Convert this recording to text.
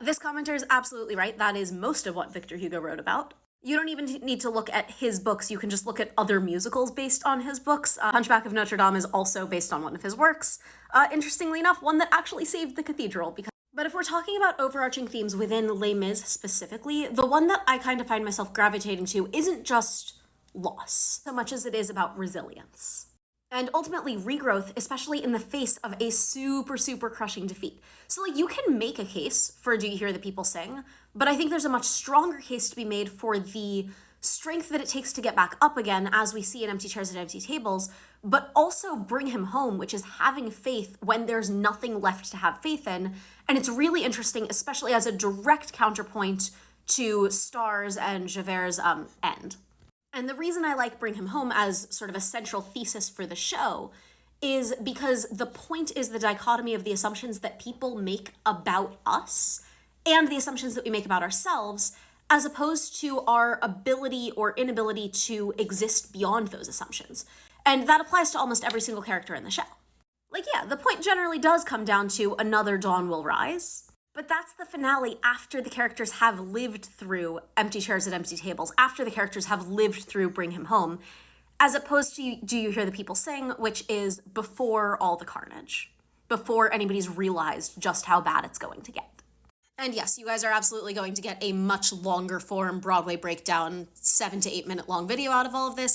this commenter is absolutely right. That is most of what Victor Hugo wrote about. You don't even need to look at his books. You can just look at other musicals based on his books. Hunchback of Notre Dame is also based on one of his works. Interestingly enough, one that actually saved the cathedral. But if we're talking about overarching themes within Les Mis specifically, the one that I kind of find myself gravitating to isn't just loss, so much as it is about resilience. And ultimately regrowth, especially in the face of a super, super crushing defeat. So like, you can make a case for Do You Hear the People Sing, but I think there's a much stronger case to be made for the strength that it takes to get back up again, as we see in Empty Chairs at Empty Tables, but also Bring Him Home, which is having faith when there's nothing left to have faith in. And it's really interesting, especially as a direct counterpoint to Stars and Javert's End. And the reason I like Bring Him Home as sort of a central thesis for the show is because the point is the dichotomy of the assumptions that people make about us and the assumptions that we make about ourselves, as opposed to our ability or inability to exist beyond those assumptions. And that applies to almost every single character in the show. Like, yeah, the point generally does come down to another dawn will rise. But that's the finale after the characters have lived through Empty Chairs at Empty Tables, after the characters have lived through Bring Him Home, as opposed to Do You Hear the People Sing, which is before all the carnage, before anybody's realized just how bad it's going to get. And yes, you guys are absolutely going to get a much longer form Broadway breakdown, 7 to 8 minute long video out of all of this.